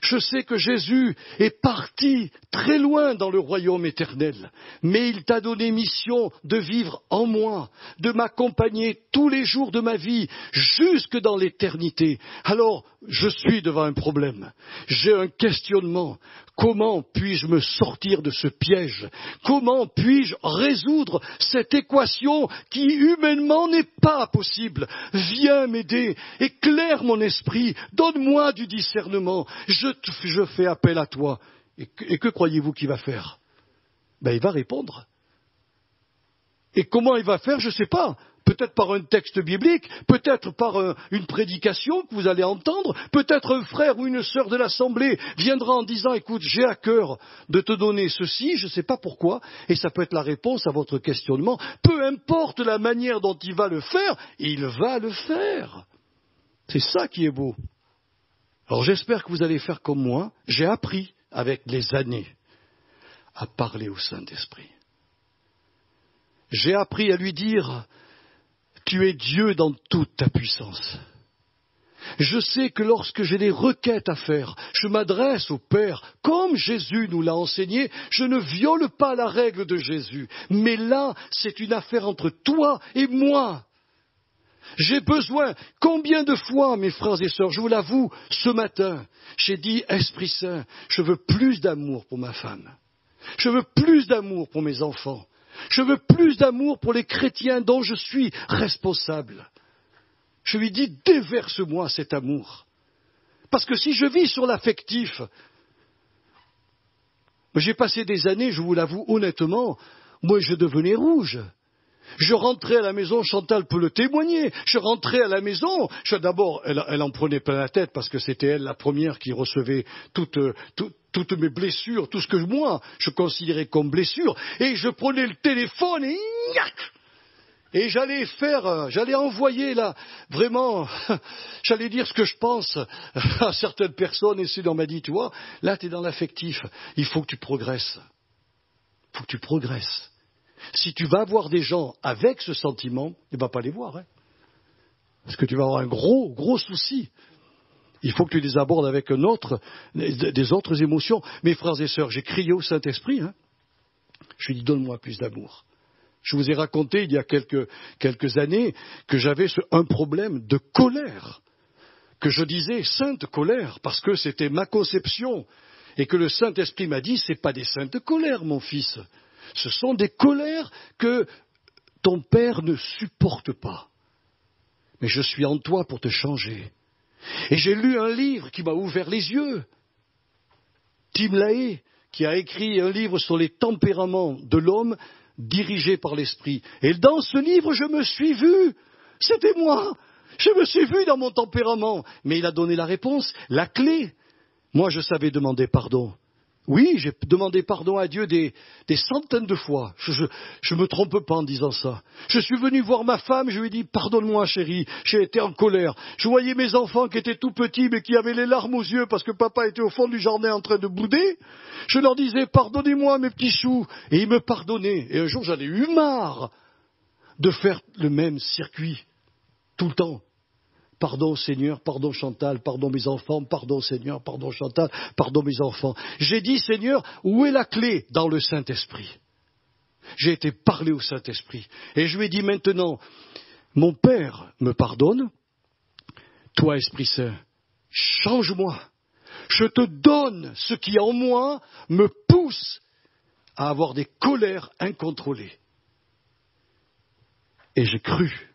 Je sais que Jésus est parti très loin dans le royaume éternel, mais il t'a donné mission de vivre en moi, de m'accompagner tous les jours de ma vie, jusque dans l'éternité. Alors, je suis devant un problème. J'ai un questionnement. Comment puis-je me sortir de ce piège? Comment puis-je résoudre cette équation qui humainement n'est pas possible? Viens m'aider, éclaire mon esprit, donne-moi du discernement. Je fais appel à toi. Et que croyez-vous qu'il va faire? Il va répondre. Et comment il va faire, je ne sais pas. Peut-être par un texte biblique, peut-être par une prédication que vous allez entendre, peut-être un frère ou une sœur de l'Assemblée viendra en disant « Écoute, j'ai à cœur de te donner ceci, je ne sais pas pourquoi », et ça peut être la réponse à votre questionnement. Peu importe la manière dont il va le faire, il va le faire. C'est ça qui est beau. Alors j'espère que vous allez faire comme moi. J'ai appris avec les années à parler au Saint-Esprit. J'ai appris à lui dire, tu es Dieu dans toute ta puissance. Je sais que lorsque j'ai des requêtes à faire, je m'adresse au Père, comme Jésus nous l'a enseigné, je ne viole pas la règle de Jésus. Mais là, c'est une affaire entre toi et moi. J'ai besoin, combien de fois, mes frères et sœurs, je vous l'avoue, ce matin, j'ai dit, Esprit Saint, je veux plus d'amour pour ma femme. Je veux plus d'amour pour mes enfants. Je veux plus d'amour pour les chrétiens dont je suis responsable. Je lui dis, déverse-moi cet amour. Parce que si je vis sur l'affectif, j'ai passé des années, je vous l'avoue honnêtement, moi je devenais rouge. Je rentrais à la maison, Chantal peut le témoigner, je rentrais à la maison, d'abord elle en prenait plein la tête parce que c'était elle la première qui recevait toutes mes blessures, tout ce que moi je considérais comme blessures, et je prenais le téléphone et j'allais envoyer là, vraiment, j'allais dire ce que je pense à certaines personnes, et c'est on m'a dit, tu vois, là tu es dans l'affectif, il faut que tu progresses. Il faut que tu progresses. Si tu vas voir des gens avec ce sentiment, tu ne vas pas les voir. Hein. Parce que tu vas avoir un gros souci. Il faut que tu les abordes avec des autres émotions. Mes frères et sœurs, j'ai crié au Saint-Esprit. Hein. Je lui ai dit, donne-moi plus d'amour. Je vous ai raconté il y a quelques années que j'avais un problème de colère. Que je disais sainte colère, parce que c'était ma conception. Et que le Saint-Esprit m'a dit, ce n'est pas des saintes colères, mon fils. Ce sont des colères que ton père ne supporte pas. Mais je suis en toi pour te changer. Et j'ai lu un livre qui m'a ouvert les yeux. Tim LaHaye, qui a écrit un livre sur les tempéraments de l'homme dirigé par l'esprit. Et dans ce livre, je me suis vu. C'était moi. Je me suis vu dans mon tempérament. Mais il a donné la réponse, la clé. Moi, je savais demander pardon. Oui, j'ai demandé pardon à Dieu des centaines de fois. Je me trompe pas en disant ça. Je suis venu voir ma femme, je lui ai dit, pardonne-moi chérie, j'ai été en colère. Je voyais mes enfants qui étaient tout petits mais qui avaient les larmes aux yeux parce que papa était au fond du jardin en train de bouder. Je leur disais, pardonnez-moi mes petits choux. Et ils me pardonnaient. Et un jour, j'en ai eu marre de faire le même circuit tout le temps. Pardon Seigneur, pardon Chantal, pardon mes enfants, pardon Seigneur, pardon Chantal, pardon mes enfants. J'ai dit Seigneur, où est la clé dans le Saint-Esprit? J'ai été parler au Saint-Esprit. Et je lui ai dit maintenant, mon Père me pardonne, toi Esprit Saint, change-moi. Je te donne ce qui en moi me pousse à avoir des colères incontrôlées. Et j'ai cru.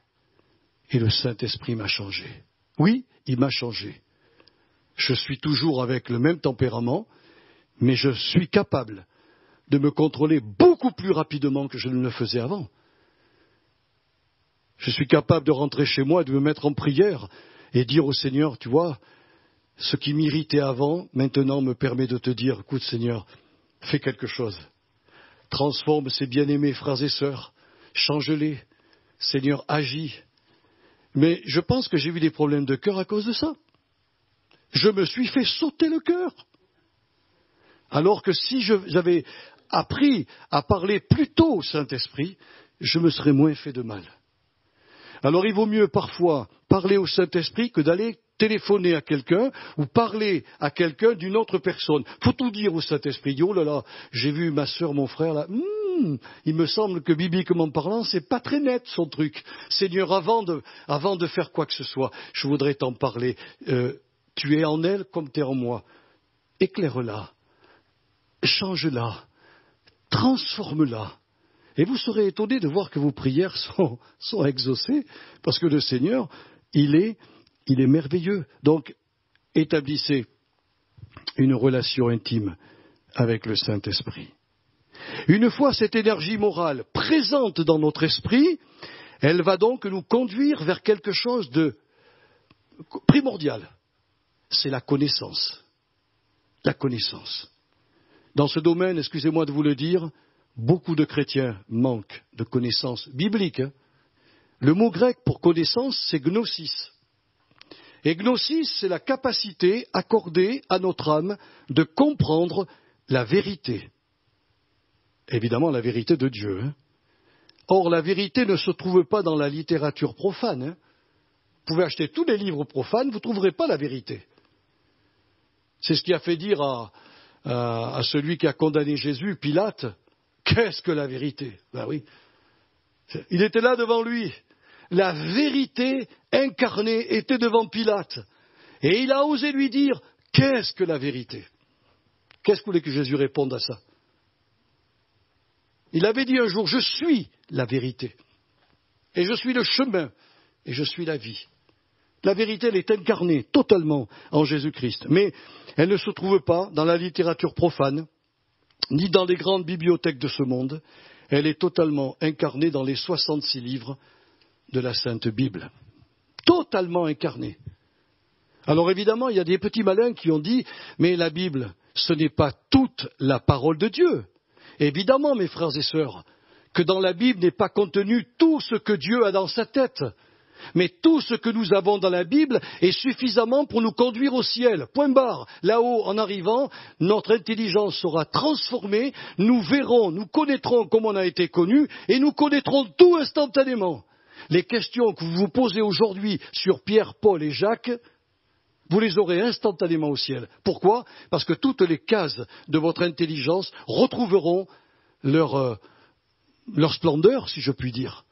Et le Saint-Esprit m'a changé. Oui, il m'a changé. Je suis toujours avec le même tempérament, mais je suis capable de me contrôler beaucoup plus rapidement que je ne le faisais avant. Je suis capable de rentrer chez moi et de me mettre en prière et dire au Seigneur, tu vois, ce qui m'irritait avant, maintenant me permet de te dire, écoute Seigneur, fais quelque chose. Transforme ces bien-aimés frères et sœurs, change-les. Seigneur, agis. Mais je pense que j'ai eu des problèmes de cœur à cause de ça. Je me suis fait sauter le cœur. Alors que si j'avais appris à parler plus tôt au Saint-Esprit, je me serais moins fait de mal. Alors il vaut mieux parfois parler au Saint-Esprit que d'aller téléphoner à quelqu'un ou parler à quelqu'un d'une autre personne. Il faut tout dire au Saint-Esprit. Il dit, oh là là, j'ai vu ma sœur, mon frère là. Il me semble que bibliquement parlant, c'est pas très net son truc. Seigneur, avant de faire quoi que ce soit, je voudrais t'en parler. Tu es en elle comme tu es en moi. Éclaire-la, change-la, transforme-la. Et vous serez étonnés de voir que vos prières sont exaucées, parce que le Seigneur, il est merveilleux. Donc, établissez une relation intime avec le Saint-Esprit. Une fois cette énergie morale présente dans notre esprit, elle va donc nous conduire vers quelque chose de primordial. C'est la connaissance. La connaissance. Dans ce domaine, excusez-moi de vous le dire, beaucoup de chrétiens manquent de connaissances bibliques. Le mot grec pour connaissance, c'est gnosis. Et gnosis, c'est la capacité accordée à notre âme de comprendre la vérité. Évidemment, la vérité de Dieu. Or, la vérité ne se trouve pas dans la littérature profane. Vous pouvez acheter tous les livres profanes, vous ne trouverez pas la vérité. C'est ce qui a fait dire à celui qui a condamné Jésus, Pilate, qu'est-ce que la vérité? Ben oui. Il était là devant lui. La vérité incarnée était devant Pilate. Et il a osé lui dire, qu'est-ce que la vérité? Qu'est-ce que vous voulez que Jésus réponde à ça? Il avait dit un jour, je suis la vérité. Et je suis le chemin. Et je suis la vie. La vérité, elle est incarnée totalement en Jésus-Christ. Mais elle ne se trouve pas dans la littérature profane, ni dans les grandes bibliothèques de ce monde. Elle est totalement incarnée dans les 66 livres de la Sainte Bible. Totalement incarnée. Alors évidemment, il y a des petits malins qui ont dit, mais la Bible, ce n'est pas toute la parole de Dieu. Évidemment, mes frères et sœurs, que dans la Bible n'est pas contenu tout ce que Dieu a dans sa tête. Mais tout ce que nous avons dans la Bible est suffisamment pour nous conduire au ciel. Point barre. Là-haut, en arrivant, notre intelligence sera transformée, nous verrons, nous connaîtrons comme on a été connu, et nous connaîtrons tout instantanément. Les questions que vous vous posez aujourd'hui sur Pierre, Paul et Jacques, vous les aurez instantanément au ciel. Pourquoi? Parce que toutes les cases de votre intelligence retrouveront leur splendeur, si je puis dire.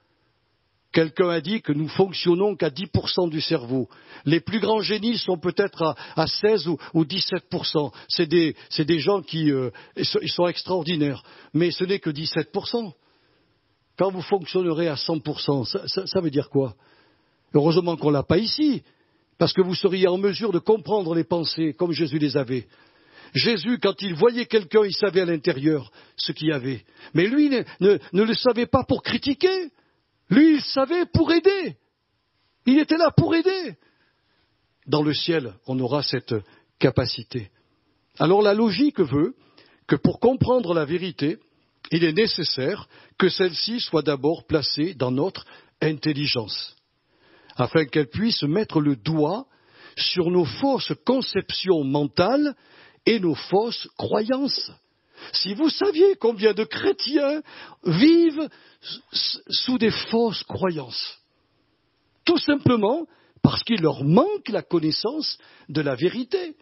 Quelqu'un a dit que nous fonctionnons qu'à 10% du cerveau. Les plus grands génies sont peut-être à 16 ou 17%. C'est des gens qui ils sont extraordinaires. Mais ce n'est que 17%. Quand vous fonctionnerez à 100%, ça veut dire quoi? Heureusement qu'on ne l'a pas ici. Parce que vous seriez en mesure de comprendre les pensées comme Jésus les avait. Jésus, quand il voyait quelqu'un, il savait à l'intérieur ce qu'il y avait. Mais lui ne le savait pas pour critiquer. Lui, il savait pour aider. Il était là pour aider. Dans le ciel, on aura cette capacité. Alors la logique veut que pour comprendre la vérité, il est nécessaire que celle-ci soit d'abord placée dans notre intelligence, afin qu'elle puisse mettre le doigt sur nos fausses conceptions mentales et nos fausses croyances. Si vous saviez combien de chrétiens vivent sous des fausses croyances, tout simplement parce qu'il leur manque la connaissance de la vérité.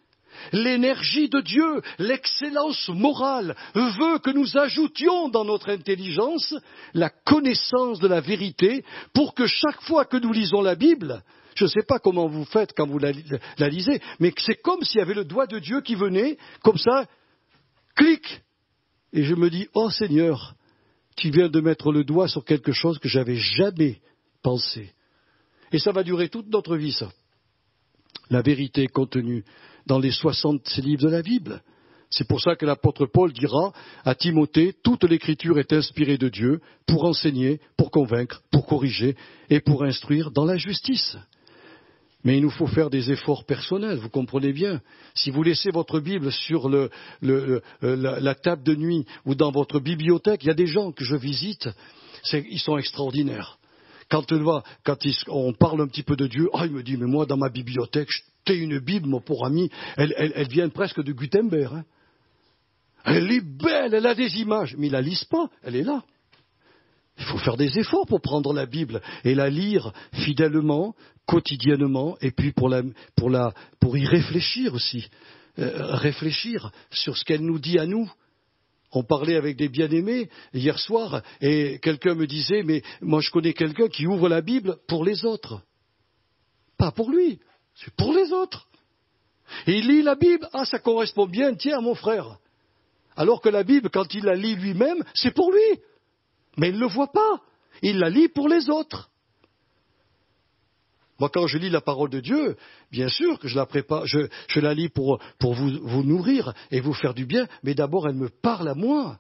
L'énergie de Dieu, l'excellence morale veut que nous ajoutions dans notre intelligence la connaissance de la vérité pour que chaque fois que nous lisons la Bible, je ne sais pas comment vous faites quand vous la lisez, mais c'est comme s'il y avait le doigt de Dieu qui venait, comme ça, clic. Et je me dis, oh Seigneur, tu viens de mettre le doigt sur quelque chose que j'avais jamais pensé. Et ça va durer toute notre vie, ça. La vérité contenue dans les 66 livres de la Bible. C'est pour ça que l'apôtre Paul dira à Timothée, toute l'écriture est inspirée de Dieu pour enseigner, pour convaincre, pour corriger et pour instruire dans la justice. Mais il nous faut faire des efforts personnels, vous comprenez bien. Si vous laissez votre Bible sur la table de nuit ou dans votre bibliothèque, il y a des gens que je visite, ils sont extraordinaires. Quand on parle un petit peu de Dieu, il me dit, mais moi dans ma bibliothèque, j'ai une Bible, mon pauvre ami, elle vient presque de Gutenberg. Hein. Elle est belle, elle a des images, mais ils ne la lisent pas, elle est là. Il faut faire des efforts pour prendre la Bible et la lire fidèlement, quotidiennement, et puis pour y réfléchir aussi. Réfléchir sur ce qu'elle nous dit à nous. On parlait avec des bien-aimés hier soir, et quelqu'un me disait, mais moi je connais quelqu'un qui ouvre la Bible pour les autres. Pas pour lui, c'est pour les autres. Et il lit la Bible, ça correspond bien, tiens, mon frère. Alors que la Bible, quand il la lit lui-même, c'est pour lui. Mais il ne le voit pas. Il la lit pour les autres. Moi, quand je lis la parole de Dieu, bien sûr que je la prépare, je la lis pour vous nourrir et vous faire du bien, mais d'abord, elle me parle à moi.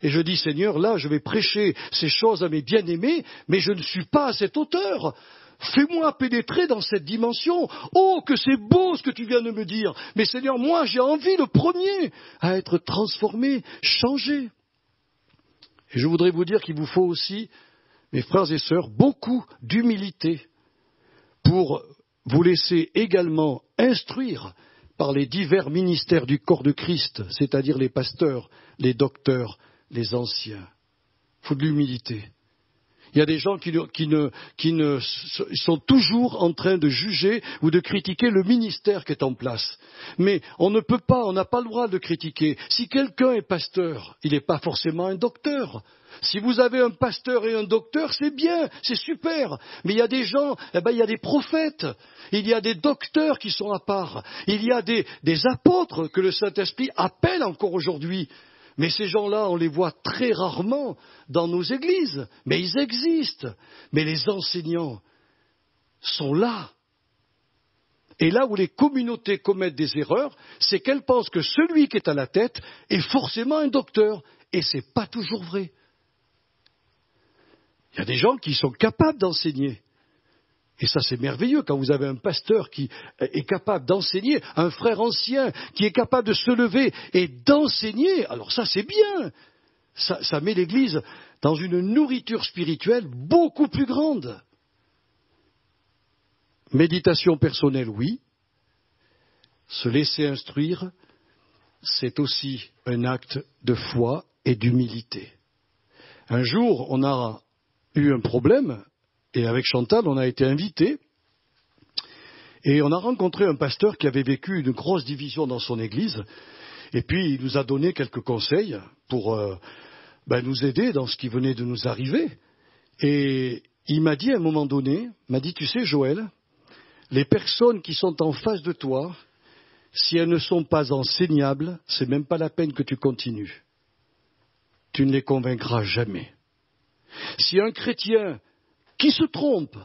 Et je dis, Seigneur, là, je vais prêcher ces choses à mes bien-aimés, mais je ne suis pas à cette hauteur. Fais-moi pénétrer dans cette dimension. Oh, que c'est beau ce que tu viens de me dire. Mais Seigneur, moi, j'ai envie, le premier, à être transformé, changé. Et je voudrais vous dire qu'il vous faut aussi, mes frères et sœurs, beaucoup d'humilité pour vous laisser également instruire par les divers ministères du corps de Christ, c'est-à-dire les pasteurs, les docteurs, les anciens. Il faut de l'humilité. Il y a des gens qui sont toujours en train de juger ou de critiquer le ministère qui est en place. Mais on n'a pas le droit de critiquer. Si quelqu'un est pasteur, il n'est pas forcément un docteur. Si vous avez un pasteur et un docteur, c'est bien, c'est super. Mais il y a des gens, il y a des prophètes, il y a des docteurs qui sont à part, il y a des apôtres que le Saint-Esprit appelle encore aujourd'hui. Mais ces gens-là, on les voit très rarement dans nos églises. Mais ils existent. Mais les enseignants sont là. Et là où les communautés commettent des erreurs, c'est qu'elles pensent que celui qui est à la tête est forcément un docteur. Et ce n'est pas toujours vrai. Il y a des gens qui sont capables d'enseigner. Et ça, c'est merveilleux quand vous avez un pasteur qui est capable d'enseigner, un frère ancien qui est capable de se lever et d'enseigner. Alors ça, c'est bien. Ça met l'Église dans une nourriture spirituelle beaucoup plus grande. Méditation personnelle, oui. Se laisser instruire, c'est aussi un acte de foi et d'humilité. Un jour, on a eu un problème. Et avec Chantal, on a été invités et on a rencontré un pasteur qui avait vécu une grosse division dans son église. Et puis, il nous a donné quelques conseils pour nous aider dans ce qui venait de nous arriver. Et il m'a dit à un moment donné, tu sais Joël, les personnes qui sont en face de toi, si elles ne sont pas enseignables, c'est même pas la peine que tu continues. Tu ne les convaincras jamais. Si un chrétien qui se trompe,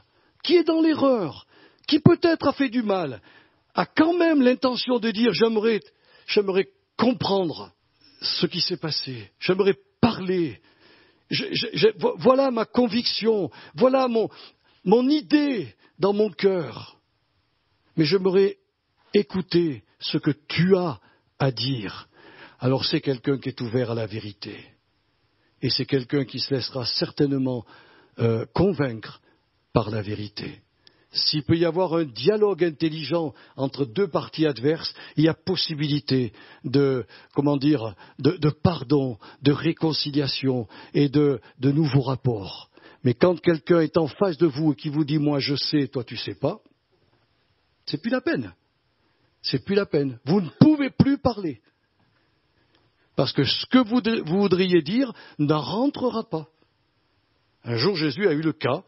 qui est dans l'erreur, qui peut-être a fait du mal, a quand même l'intention de dire j'aimerais comprendre ce qui s'est passé, j'aimerais parler, voilà ma conviction, voilà mon idée dans mon cœur, mais j'aimerais écouter ce que tu as à dire. Alors c'est quelqu'un qui est ouvert à la vérité et c'est quelqu'un qui se laissera certainement convaincre par la vérité. S'il peut y avoir un dialogue intelligent entre deux parties adverses, il y a possibilité de pardon, de réconciliation et de nouveaux rapports. Mais quand quelqu'un est en face de vous et qui vous dit « moi je sais, toi tu sais pas », c'est plus la peine. C'est plus la peine. Vous ne pouvez plus parler. Parce que ce que vous voudriez dire n'en rentrera pas. Un jour, Jésus a eu le cas,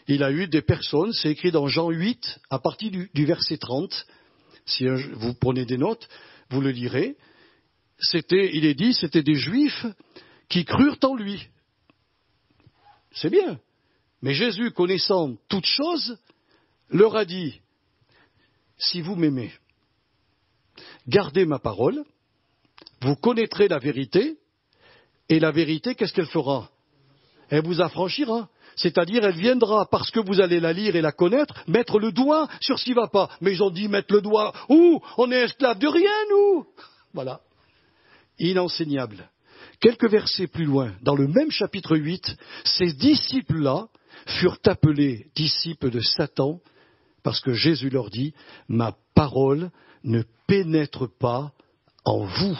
il a eu des personnes, c'est écrit dans Jean 8, à partir du verset 30, si vous prenez des notes, vous le lirez, il est dit, c'était des Juifs qui crurent en lui. C'est bien, mais Jésus, connaissant toutes choses, leur a dit, si vous m'aimez, gardez ma parole, vous connaîtrez la vérité, et la vérité, qu'est-ce qu'elle fera ? Elle vous affranchira. C'est-à-dire, elle viendra, parce que vous allez la lire et la connaître, mettre le doigt sur ce qui ne va pas. Mais ils ont dit mettre le doigt. Ouh, on est esclave de rien, nous. Voilà. Inenseignable. Quelques versets plus loin, dans le même chapitre 8, ces disciples-là furent appelés disciples de Satan, parce que Jésus leur dit, ma parole ne pénètre pas en vous.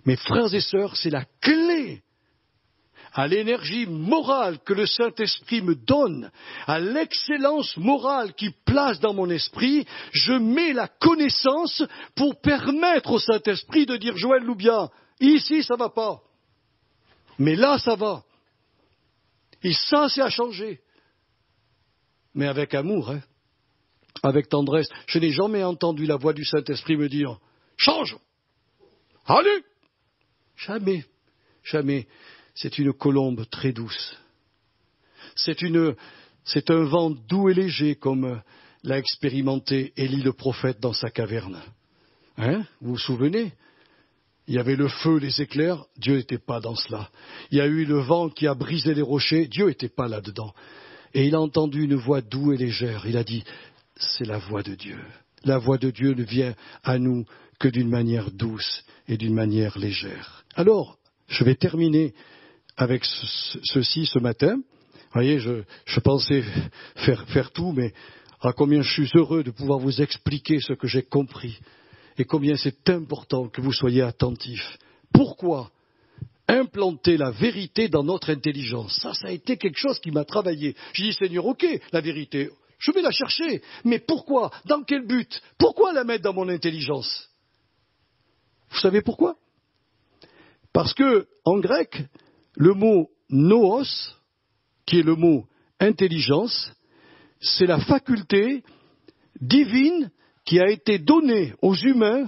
Mes frères et sœurs, c'est la clé à l'énergie morale que le Saint-Esprit me donne, à l'excellence morale qu'il place dans mon esprit, je mets la connaissance pour permettre au Saint-Esprit de dire Joël Loubia, ici ça va pas, mais là ça va, et ça c'est à changer, mais avec amour, avec tendresse. Je n'ai jamais entendu la voix du Saint-Esprit me dire change, allez, jamais, jamais. C'est une colombe très douce. C'est un vent doux et léger comme l'a expérimenté Élie le prophète dans sa caverne. Vous vous souvenez ? Il y avait le feu, les éclairs, Dieu n'était pas dans cela. Il y a eu le vent qui a brisé les rochers, Dieu n'était pas là-dedans. Et il a entendu une voix douce et légère. Il a dit, c'est la voix de Dieu. La voix de Dieu ne vient à nous que d'une manière douce et d'une manière légère. Alors, je vais terminer avec ceci ce matin. Vous voyez, je pensais faire tout, mais à combien je suis heureux de pouvoir vous expliquer ce que j'ai compris. et combien c'est important que vous soyez attentifs. Pourquoi implanter la vérité dans notre intelligence? Ça a été quelque chose qui m'a travaillé. J'ai dit, Seigneur, ok, la vérité, je vais la chercher. Mais pourquoi? Dans quel but? Pourquoi la mettre dans mon intelligence? Vous savez pourquoi? Parce que, en grec, le mot noos, qui est le mot intelligence, c'est la faculté divine qui a été donnée aux humains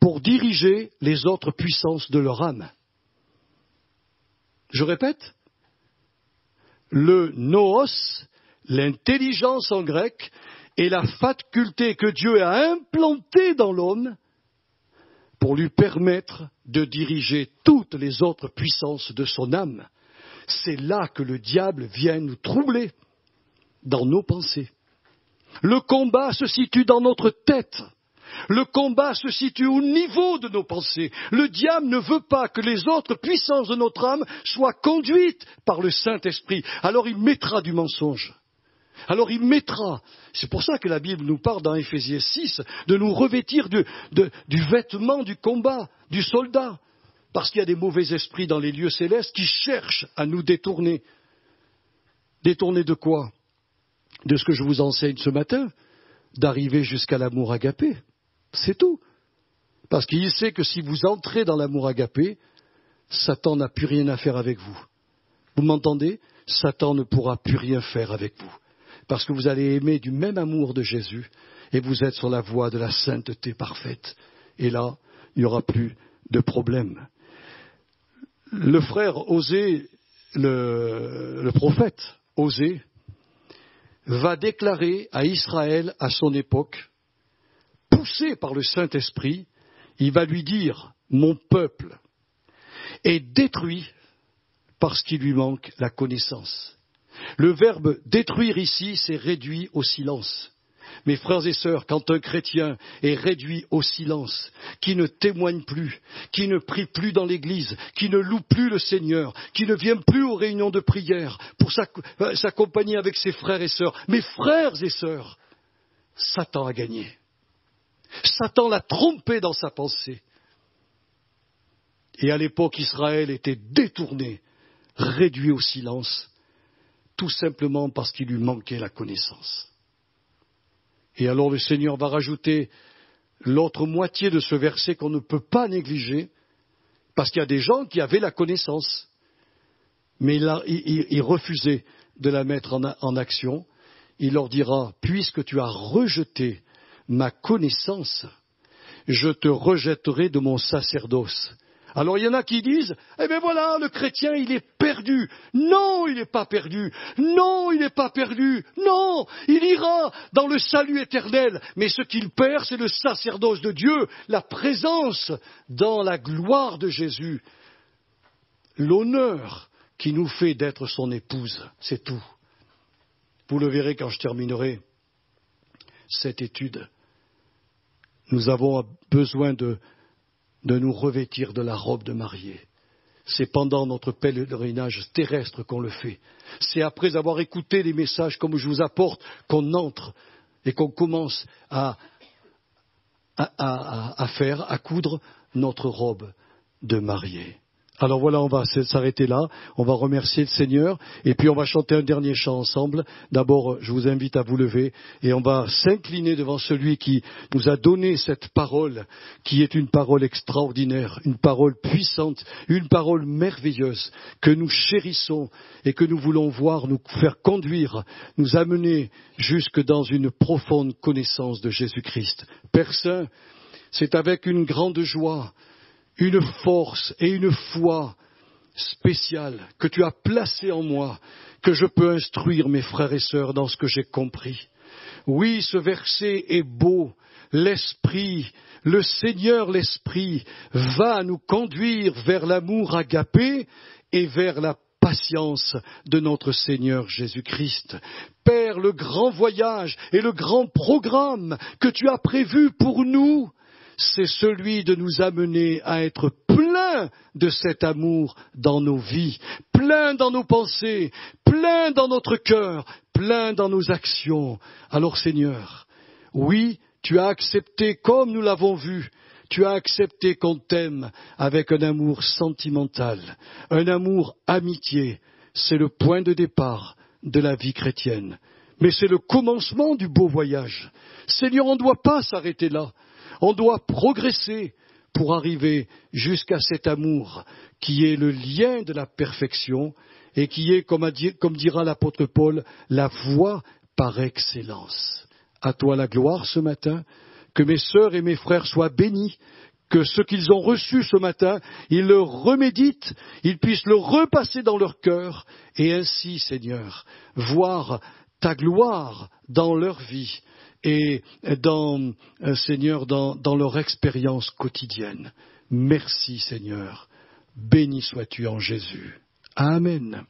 pour diriger les autres puissances de leur âme. Je répète, le noos, l'intelligence en grec, est la faculté que Dieu a implantée dans l'homme pour lui permettre de diriger toutes les autres puissances de son âme. C'est là que le diable vient nous troubler, dans nos pensées. Le combat se situe dans notre tête. Le combat se situe au niveau de nos pensées. Le diable ne veut pas que les autres puissances de notre âme soient conduites par le Saint-Esprit. Alors il mettra du mensonge. Alors il mettra, c'est pour ça que la Bible nous parle dans Éphésiens 6, de nous revêtir du vêtement du combat, du soldat. Parce qu'il y a des mauvais esprits dans les lieux célestes qui cherchent à nous détourner. Détourner de quoi? De ce que je vous enseigne ce matin, d'arriver jusqu'à l'amour agapé. C'est tout. Parce qu'il sait que si vous entrez dans l'amour agapé, Satan n'a plus rien à faire avec vous. Vous m'entendez? Satan ne pourra plus rien faire avec vous. Parce que vous allez aimer du même amour de Jésus et vous êtes sur la voie de la sainteté parfaite. Et là, il n'y aura plus de problème. Le frère Osée, le prophète Osée, va déclarer à Israël à son époque, poussé par le Saint-Esprit, il va lui dire, mon peuple est détruit parce qu'il lui manque la connaissance. Le verbe détruire ici, c'est réduit au silence. Mes frères et sœurs, quand un chrétien est réduit au silence, qui ne témoigne plus, qui ne prie plus dans l'église, qui ne loue plus le Seigneur, qui ne vient plus aux réunions de prière pour s'accompagner avec ses frères et sœurs, mes frères et sœurs, Satan a gagné. Satan l'a trompé dans sa pensée. Et à l'époque, Israël était détourné, réduit au silence, tout simplement parce qu'il lui manquait la connaissance. Et alors le Seigneur va rajouter l'autre moitié de ce verset qu'on ne peut pas négliger, parce qu'il y a des gens qui avaient la connaissance, mais ils refusaient de la mettre en action. Il leur dira, puisque tu as rejeté ma connaissance, je te rejetterai de mon sacerdoce. Alors il y en a qui disent, eh bien voilà, le chrétien il est perdu. Non, il n'est pas perdu. Non, il n'est pas perdu. Non, il ira dans le salut éternel. Mais ce qu'il perd, c'est le sacerdoce de Dieu, la présence dans la gloire de Jésus, l'honneur qui nous fait d'être son épouse. C'est tout. Vous le verrez quand je terminerai cette étude. Nous avons besoin de nous revêtir de la robe de mariée. C'est pendant notre pèlerinage terrestre qu'on le fait. C'est après avoir écouté les messages comme je vous apporte qu'on entre et qu'on commence à coudre notre robe de mariée. Alors voilà, on va s'arrêter là, on va remercier le Seigneur et puis on va chanter un dernier chant ensemble. D'abord, je vous invite à vous lever et on va s'incliner devant celui qui nous a donné cette parole, qui est une parole extraordinaire, une parole puissante, une parole merveilleuse que nous chérissons et que nous voulons voir nous faire conduire, nous amener jusque dans une profonde connaissance de Jésus-Christ. Père Saint, c'est avec une grande joie, une force et une foi spéciale que tu as placée en moi, que je peux instruire mes frères et sœurs dans ce que j'ai compris. Oui, ce verset est beau. L'Esprit, le Seigneur l'Esprit, va nous conduire vers l'amour agapé et vers la patience de notre Seigneur Jésus-Christ. Père, le grand voyage et le grand programme que tu as prévu pour nous, c'est celui de nous amener à être pleins de cet amour dans nos vies, pleins dans nos pensées, pleins dans notre cœur, pleins dans nos actions. Alors Seigneur, oui, Tu as accepté, comme nous l'avons vu, tu as accepté qu'on t'aime avec un amour sentimental, un amour amitié. C'est le point de départ de la vie chrétienne. Mais c'est le commencement du beau voyage. Seigneur, on ne doit pas s'arrêter là. On doit progresser pour arriver jusqu'à cet amour qui est le lien de la perfection et qui est, comme dira l'apôtre Paul, la voie par excellence. À toi la gloire ce matin, que mes sœurs et mes frères soient bénis, que ce qu'ils ont reçu ce matin, ils le reméditent, ils puissent le repasser dans leur cœur, et ainsi, Seigneur, voir ta gloire dans leur vie et Seigneur, dans leur expérience quotidienne. Merci, Seigneur. Béni sois-tu en Jésus. Amen.